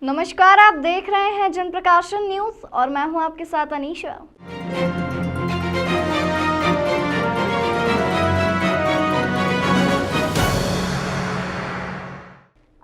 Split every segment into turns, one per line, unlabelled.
नमस्कार, आप देख रहे हैं जनप्रकाशन न्यूज और मैं हूं आपके साथ अनीशा।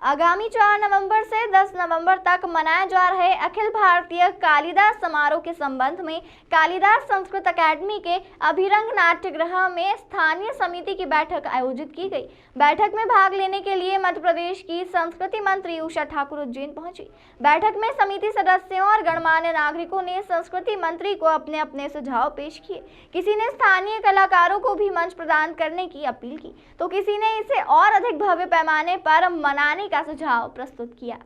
आगामी 4 नवंबर से 10 नवंबर तक मनाए जा रहे अखिल भारतीय कालिदास समारोह के संबंध में कालिदास संस्कृत अकादमी के अभिरंग नाट्यगृह में स्थानीय समिति की बैठक आयोजित की गई। बैठक में भाग लेने के लिए मध्य प्रदेश की संस्कृति मंत्री उषा ठाकुर उज्जैन पहुंची। बैठक में समिति सदस्यों और गणमान्य नागरिकों ने संस्कृति मंत्री को अपने अपने सुझाव पेश किए। किसी ने स्थानीय कलाकारों को भी मंच प्रदान करने की अपील की, तो किसी ने इसे और अधिक भव्य पैमाने पर मनाने का सुझाव प्रस्तुत किया।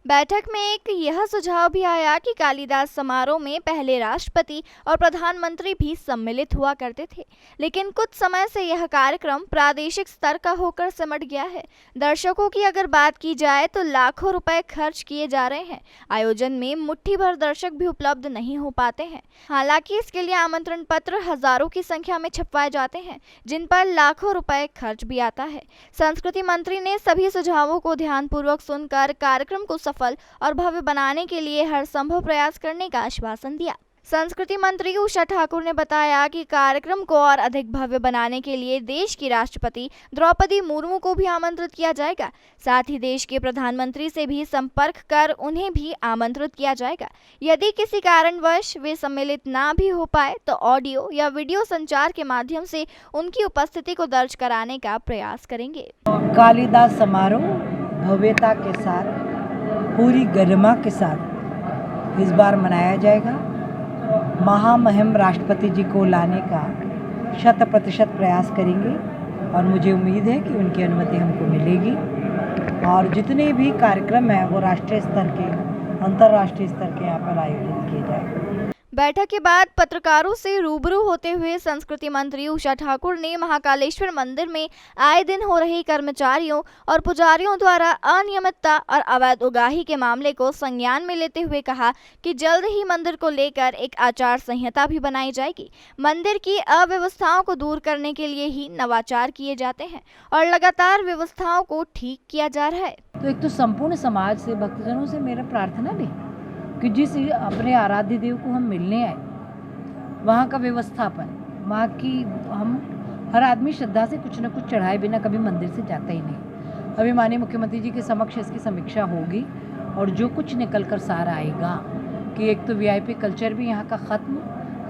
बैठक में एक यह सुझाव भी आया कि कालिदास समारोह में पहले राष्ट्रपति और प्रधानमंत्री भी सम्मिलित हुआ करते थे, लेकिन कुछ समय से यह कार्यक्रम प्रादेशिक स्तर का होकर सिमट गया है। दर्शकों की अगर बात की जाए तो लाखों रुपए खर्च किए जा रहे हैं। आयोजन में मुट्ठी भर दर्शक भी उपलब्ध नहीं हो पाते हैं। हालांकि इसके लिए आमंत्रण पत्र हजारों की संख्या में छपवाए जाते हैं, जिन पर लाखों रुपए खर्च भी आता है। संस्कृति मंत्री ने सभी सुझावों को ध्यानपूर्वक सुनकर कार्यक्रम को सफल और भव्य बनाने के लिए हर संभव प्रयास करने का आश्वासन दिया। संस्कृति मंत्री उषा ठाकुर ने बताया कि कार्यक्रम को और अधिक भव्य बनाने के लिए देश की राष्ट्रपति द्रौपदी मुर्मू को भी आमंत्रित किया जाएगा। साथ ही देश के प्रधानमंत्री से भी संपर्क कर उन्हें भी आमंत्रित किया जाएगा। यदि किसी कारणवश वे सम्मिलित ना भी हो पाए तो ऑडियो या वीडियो संचार के माध्यम से उनकी उपस्थिति को दर्ज कराने का प्रयास करेंगे।
कालिदास समारोह भव्यता के साथ, पूरी गरिमा के साथ इस बार मनाया जाएगा। महामहिम राष्ट्रपति जी को लाने का 100% प्रयास करेंगे और मुझे उम्मीद है कि उनकी अनुमति हमको मिलेगी। और जितने भी कार्यक्रम हैं वो राष्ट्रीय स्तर के, अंतर्राष्ट्रीय स्तर के यहाँ पर आयोजित किए जाएंगे।
बैठक के बाद पत्रकारों से रूबरू होते हुए संस्कृति मंत्री उषा ठाकुर ने महाकालेश्वर मंदिर में आए दिन हो रही कर्मचारियों और पुजारियों द्वारा अनियमितता और अवैध उगाही के मामले को संज्ञान में लेते हुए कहा कि जल्द ही मंदिर को लेकर एक आचार संहिता भी बनाई जाएगी। मंदिर की अव्यवस्थाओं को दूर करने के लिए ही नवाचार किए जाते हैं और लगातार व्यवस्थाओं को ठीक किया जा रहा है।
तो एक तो संपूर्ण समाज से, भक्तजनों से मेरा प्रार्थना भी कि जिस अपने आराध्य देव को हम मिलने आए, वहाँ का व्यवस्थापन, वहाँ की, हम हर आदमी श्रद्धा से कुछ न कुछ चढ़ाए बिना कभी मंदिर से जाता ही नहीं। अभी माननीय मुख्यमंत्री जी के समक्ष इसकी समीक्षा होगी और जो कुछ निकल कर सार आएगा कि एक तो वीआईपी कल्चर भी यहाँ का ख़त्म,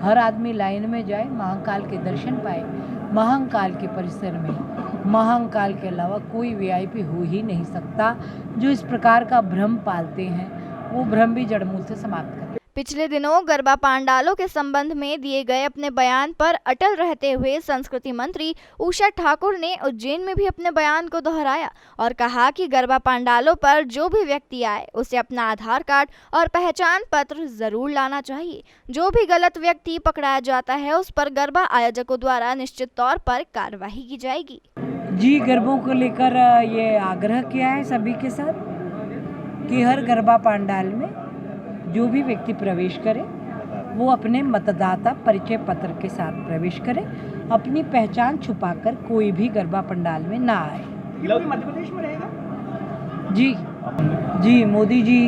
हर आदमी लाइन में जाए, महाकाल के दर्शन पाए। महाकाल के परिसर में महाकाल के अलावा कोई वीआईपी हो ही नहीं सकता। जो इस प्रकार का भ्रम पालते हैं वो भ्रम भी जड़मूल से समाप्त करें।
पिछले दिनों गरबा पांडालों के संबंध में दिए गए अपने बयान पर अटल रहते हुए संस्कृति मंत्री उषा ठाकुर ने उज्जैन में भी अपने बयान को दोहराया और कहा कि गरबा पांडालों पर जो भी व्यक्ति आए उसे अपना आधार कार्ड और पहचान पत्र जरूर लाना चाहिए। जो भी गलत व्यक्ति पकड़ाया जाता है उस पर गरबा आयोजकों द्वारा निश्चित तौर पर कार्रवाई की जाएगी।
जी, गरबों को लेकर ये आग्रह किया है सभी के साथ कि हर गरबा पांडाल में जो भी व्यक्ति प्रवेश करे वो अपने मतदाता परिचय पत्र के साथ प्रवेश करे, अपनी पहचान छुपाकर कोई भी गरबा पंडाल में ना आए।
मध्य प्रदेश में रहेगा?
जी, मोदी जी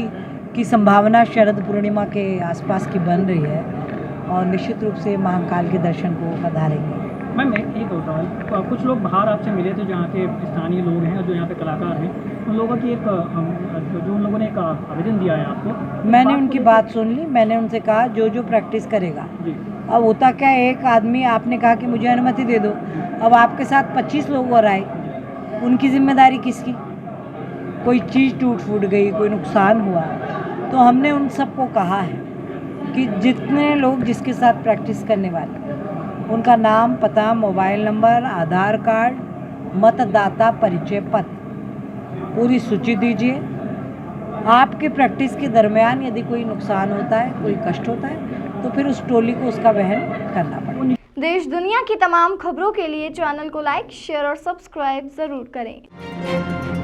की संभावना शरद पूर्णिमा के आसपास की बन रही है और निश्चित रूप से महाकाल के दर्शन को पधारेंगे।
मैम, मैं एक होता हूँ, कुछ लोग बाहर आपसे मिले थे जहाँ के स्थानीय लोग हैं और जो यहाँ पे कलाकार हैं, उन लोगों की जो उन लोगों ने एक आवेदन दिया है आपको।
मैंने उनकी बात सुन ली। मैंने उनसे कहा जो प्रैक्टिस करेगा। अब होता क्या, एक आदमी, आपने कहा कि मुझे अनुमति दे दो, अब आपके साथ 25 लोग और आए, उनकी जिम्मेदारी किसकी? कोई चीज़ टूट फूट गई, कोई नुकसान हुआ, तो हमने उन सबको कहा है कि जितने लोग जिसके साथ प्रैक्टिस करने वाले, उनका नाम, पता, मोबाइल नंबर, आधार कार्ड, मतदाता परिचय पत्र, पूरी सूची दीजिए। आपकी प्रैक्टिस के दरमियान यदि कोई नुकसान होता है, कोई कष्ट होता है, तो फिर उस टोली को उसका वहन करना पड़ेगा।
देश दुनिया की तमाम खबरों के लिए चैनल को लाइक, शेयर और सब्सक्राइब जरूर करें।